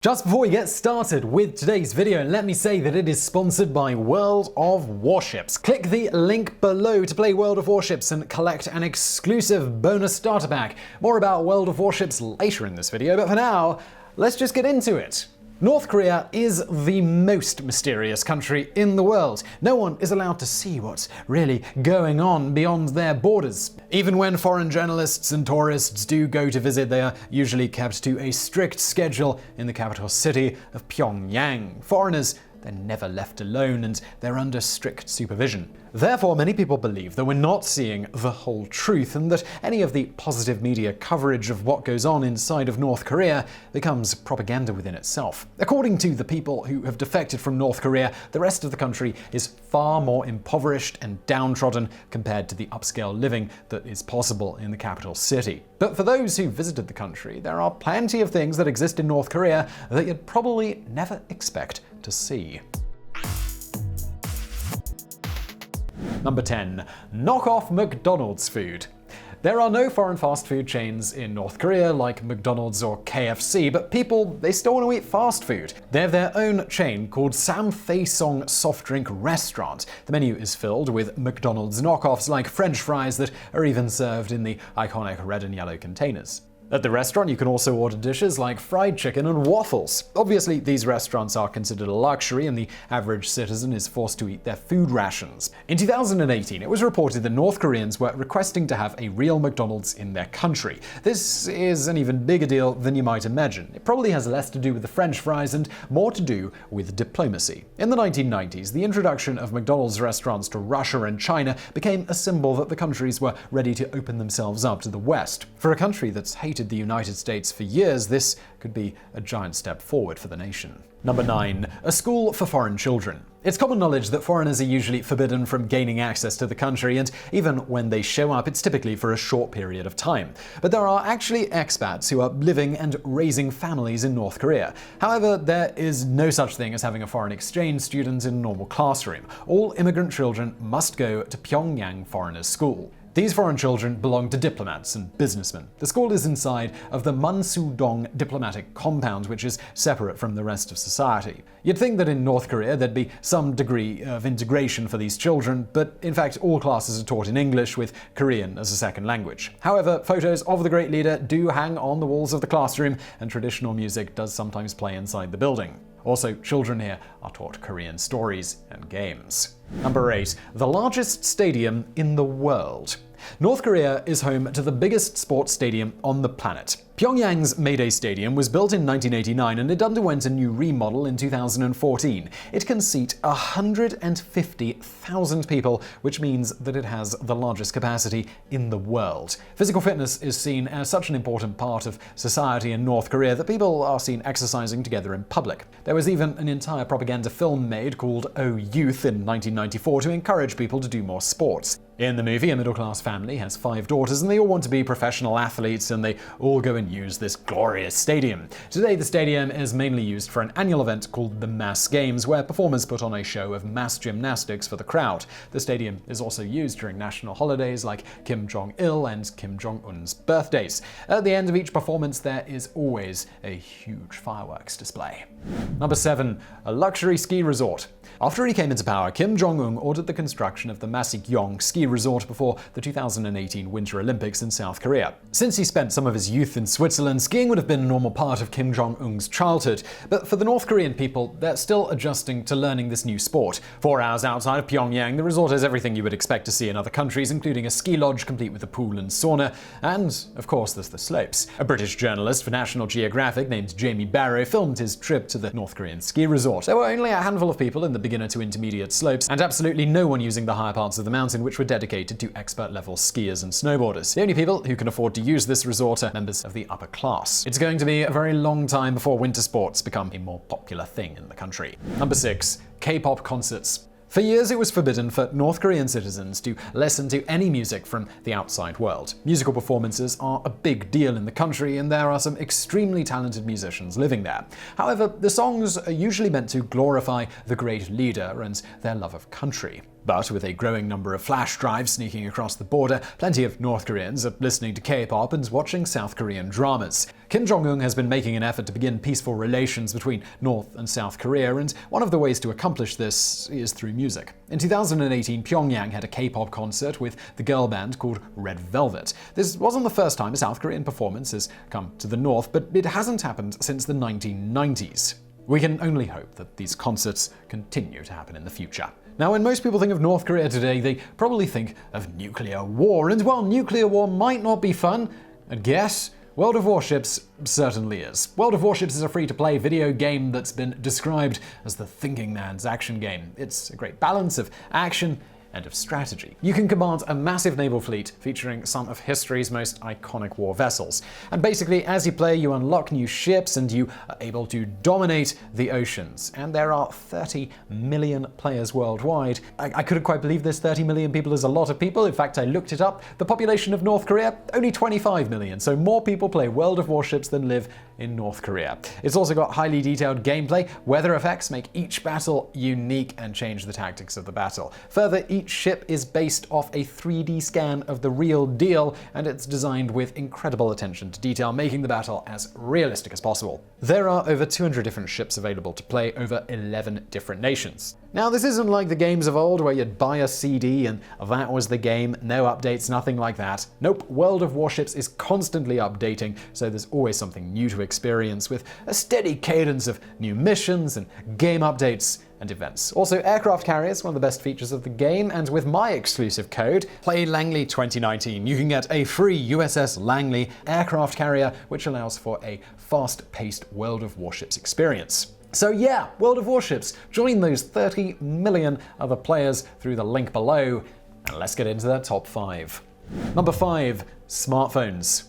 Just before we get started with today's video, let me say that it is sponsored by World of Warships. Click the link below to play World of Warships and collect an exclusive bonus starter pack. More about World of Warships later in this video, but for now, let's just get into it. North Korea is the most mysterious country in the world. No one is allowed to see what's really going on beyond their borders. Even when foreign journalists and tourists do go to visit, they are usually kept to a strict schedule in the capital city of Pyongyang. Foreigners, they're never left alone and they're under strict supervision. Therefore, many people believe that we're not seeing the whole truth and that any of the positive media coverage of what goes on inside of North Korea becomes propaganda within itself. According to the people who have defected from North Korea, the rest of the country is far more impoverished and downtrodden compared to the upscale living that is possible in the capital city. But for those who visited the country, there are plenty of things that exist in North Korea that you'd probably never expect to see. Number 10. Knockoff McDonald's food. There are no foreign fast food chains in North Korea like McDonald's or KFC, but people, they still want to eat fast food. They have their own chain called Samtaesong Soft Drink Restaurant. The menu is filled with McDonald's knockoffs like French fries that are even served in the iconic red and yellow containers. At the restaurant, you can also order dishes like fried chicken and waffles. Obviously, these restaurants are considered a luxury and the average citizen is forced to eat their food rations. In 2018, it was reported that North Koreans were requesting to have a real McDonald's in their country. This is an even bigger deal than you might imagine. It probably has less to do with the French fries and more to do with diplomacy. In the 1990s, the introduction of McDonald's restaurants to Russia and China became a symbol that the countries were ready to open themselves up to the West. For a country that's hated the United States for years, this could be a giant step forward for the nation. Number 9. A school for foreign children. It's common knowledge that foreigners are usually forbidden from gaining access to the country, and even when they show up, it's typically for a short period of time. But there are actually expats who are living and raising families in North Korea. However, there is no such thing as having a foreign exchange student in a normal classroom. All immigrant children must go to Pyongyang Foreigners School. These foreign children belong to diplomats and businessmen. The school is inside of the Munsu-dong diplomatic compound, which is separate from the rest of society. You'd think that in North Korea there'd be some degree of integration for these children, but in fact all classes are taught in English with Korean as a second language. However, photos of the great leader do hang on the walls of the classroom, and traditional music does sometimes play inside the building. Also, children here are taught Korean stories and games. Number 8. The largest stadium in the world. North Korea is home to the biggest sports stadium on the planet. Pyongyang's Mayday Stadium was built in 1989 and it underwent a new remodel in 2014. It can seat 150,000 people, which means that it has the largest capacity in the world. Physical fitness is seen as such an important part of society in North Korea that people are seen exercising together in public. There was even an entire propaganda film made called Oh Youth in 1994 to encourage people to do more sports. In the movie, a middle-class family has 5 daughters and they all want to be professional athletes and they all go and use this glorious stadium. Today, the stadium is mainly used for an annual event called the Mass Games, where performers put on a show of mass gymnastics for the crowd. The stadium is also used during national holidays like Kim Jong-il and Kim Jong-un's birthdays. At the end of each performance, there is always a huge fireworks display. Number 7. A luxury ski resort. After he came into power, Kim Jong-un ordered the construction of the Masikryong ski resort before the 2018 Winter Olympics in South Korea. Since he spent some of his youth in Switzerland, skiing would have been a normal part of Kim Jong-un's childhood. But for the North Korean people, they're still adjusting to learning this new sport. 4 hours outside of Pyongyang, the resort has everything you would expect to see in other countries, including a ski lodge complete with a pool and sauna, and, of course, there's the slopes. A British journalist for National Geographic named Jamie Barrow filmed his trip to the North Korean ski resort. There were only a handful of people in the beginner to intermediate slopes, and absolutely no one using the higher parts of the mountain, which were dedicated to expert-level skiers and snowboarders. The only people who can afford to use this resort are members of the upper class. It's going to be a very long time before winter sports become a more popular thing in the country. Number 6. K-pop concerts. For years, it was forbidden for North Korean citizens to listen to any music from the outside world. Musical performances are a big deal in the country, and there are some extremely talented musicians living there. However, the songs are usually meant to glorify the great leader and their love of country. But with a growing number of flash drives sneaking across the border, plenty of North Koreans are listening to K-pop and watching South Korean dramas. Kim Jong-un has been making an effort to begin peaceful relations between North and South Korea, and one of the ways to accomplish this is through music. In 2018, Pyongyang had a K-pop concert with the girl band called Red Velvet. This wasn't the first time a South Korean performance has come to the North, but it hasn't happened since the 1990s. We can only hope that these concerts continue to happen in the future. Now, when most people think of North Korea today, they probably think of nuclear war. And while nuclear war might not be fun, I guess, World of Warships certainly is. World of Warships is a free-to-play video game that's been described as the thinking man's action game. It's a great balance of action and of strategy. You can command a massive naval fleet featuring some of history's most iconic war vessels. And basically, as you play, you unlock new ships and you are able to dominate the oceans. And there are 30 million players worldwide. I couldn't quite believe this. 30 million people is a lot of people. In fact, I looked it up. The population of North Korea, only 25 million. So more people play World of Warships than live in North Korea. It's also got highly detailed gameplay. Weather effects make each battle unique and change the tactics of the battle. Further, each ship is based off a 3D scan of the real deal, and it's designed with incredible attention to detail, making the battle as realistic as possible. There are over 200 different ships available to play over 11 different nations. Now, this isn't like the games of old where you'd buy a CD and that was the game, no updates, nothing like that. Nope, World of Warships is constantly updating, so there's always something new to experience with a steady cadence of new missions and game updates and events. Also, aircraft carriers, one of the best features of the game, and with my exclusive code, PlayLangley2019, you can get a free USS Langley aircraft carrier, which allows for a fast-paced World of Warships experience. So yeah, World of Warships, join those 30 million other players through the link below, and let's get into that top 5. Number 5, smartphones.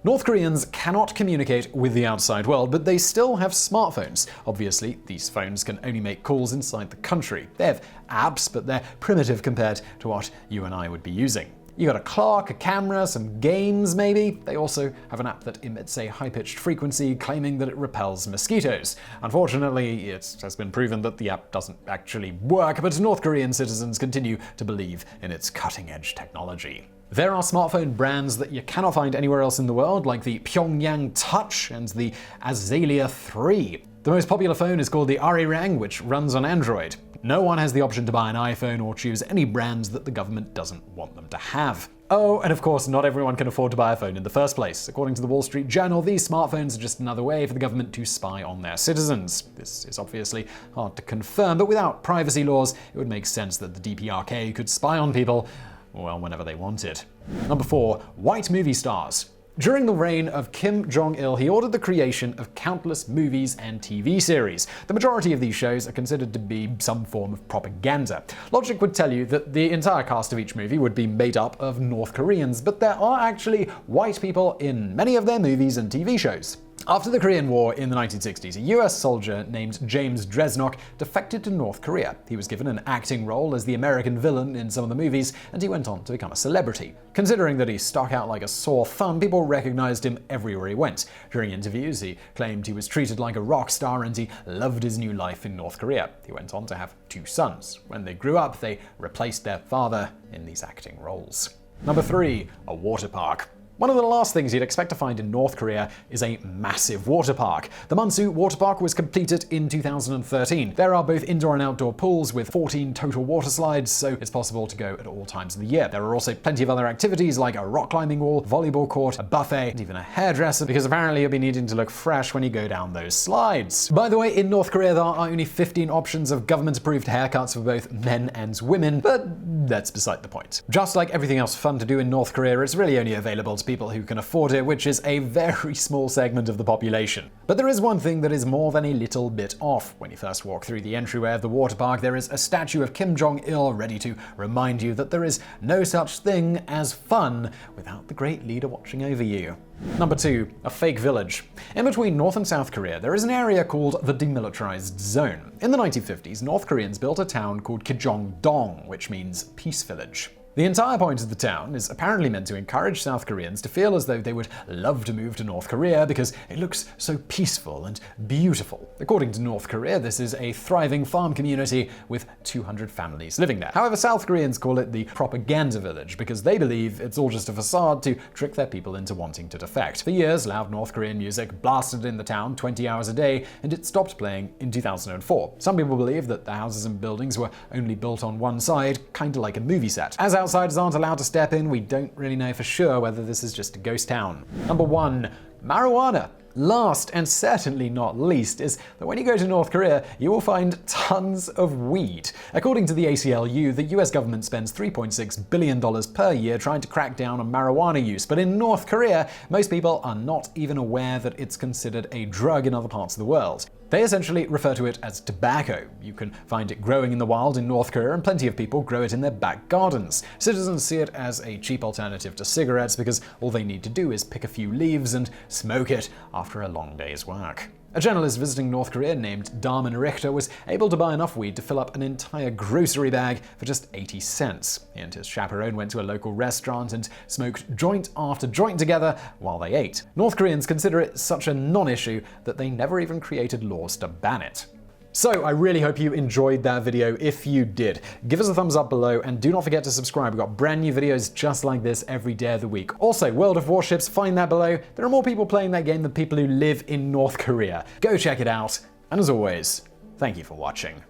North Koreans cannot communicate with the outside world, but they still have smartphones. Obviously, these phones can only make calls inside the country. They have apps, but they're primitive compared to what you and I would be using. You got a clock, a camera, some games maybe. They also have an app that emits a high-pitched frequency claiming that it repels mosquitoes. Unfortunately, it has been proven that the app doesn't actually work, but North Korean citizens continue to believe in its cutting-edge technology. There are smartphone brands that you cannot find anywhere else in the world, like the Pyongyang Touch and the Azalea 3. The most popular phone is called the Arirang, which runs on Android. No one has the option to buy an iPhone or choose any brands that the government doesn't want them to have. Oh, and of course, not everyone can afford to buy a phone in the first place. According to the Wall Street Journal, these smartphones are just another way for the government to spy on their citizens. This is obviously hard to confirm, but without privacy laws, it would make sense that the DPRK could spy on people, well, whenever they wanted. Number 4, white movie stars. During the reign of Kim Jong-il, he ordered the creation of countless movies and TV series. The majority of these shows are considered to be some form of propaganda. Logic would tell you that the entire cast of each movie would be made up of North Koreans, but there are actually white people in many of their movies and TV shows. After the Korean War in the 1960s, a US soldier named James Dresnok defected to North Korea. He was given an acting role as the American villain in some of the movies, and he went on to become a celebrity. Considering that he stuck out like a sore thumb, people recognized him everywhere he went. During interviews, he claimed he was treated like a rock star and he loved his new life in North Korea. He went on to have 2 sons. When they grew up, they replaced their father in these acting roles. Number 3, a water park. One of the last things you'd expect to find in North Korea is a massive water park. The Munsu Water Park was completed in 2013. There are both indoor and outdoor pools with 14 total water slides, so it's possible to go at all times of the year. There are also plenty of other activities like a rock climbing wall, volleyball court, a buffet, and even a hairdresser, because apparently you'll be needing to look fresh when you go down those slides. By the way, in North Korea there are only 15 options of government-approved haircuts for both men and women, but that's beside the point. Just like everything else fun to do in North Korea, it's really only available to people who can afford it, which is a very small segment of the population. But there is one thing that is more than a little bit off. When you first walk through the entryway of the water park, there is a statue of Kim Jong-il ready to remind you that there is no such thing as fun without the great leader watching over you. Number 2, a fake village. In between North and South Korea, there is an area called the Demilitarized Zone. In the 1950s, North Koreans built a town called Kjongdong, which means Peace Village. The entire point of the town is apparently meant to encourage South Koreans to feel as though they would love to move to North Korea because it looks so peaceful and beautiful. According to North Korea, this is a thriving farm community with 200 families living there. However, South Koreans call it the propaganda village because they believe it's all just a facade to trick their people into wanting to defect. For years, loud North Korean music blasted in the town 20 hours a day, and it stopped playing in 2004. Some people believe that the houses and buildings were only built on one side, kinda like a movie set. As outsiders aren't allowed to step in, we don't really know for sure whether this is just a ghost town. Number 1. Marijuana. Last and certainly not least is that when you go to North Korea, you will find tons of weed. According to the ACLU, the US government spends $3.6 billion per year trying to crack down on marijuana use, but in North Korea, most people are not even aware that it's considered a drug in other parts of the world. They essentially refer to it as tobacco. You can find it growing in the wild in North Korea, and plenty of people grow it in their back gardens. Citizens see it as a cheap alternative to cigarettes because all they need to do is pick a few leaves and smoke it after a long day's work. A journalist visiting North Korea named Darman Richter was able to buy enough weed to fill up an entire grocery bag for just 80 cents. He and his chaperone went to a local restaurant and smoked joint after joint together while they ate. North Koreans consider it such a non-issue that they never even created laws to ban it. So, I really hope you enjoyed that video. If you did, give us a thumbs up below and do not forget to subscribe. We've got brand new videos just like this every day of the week. Also, World of Warships, find that below. There are more people playing that game than people who live in North Korea. Go check it out. And as always, thank you for watching.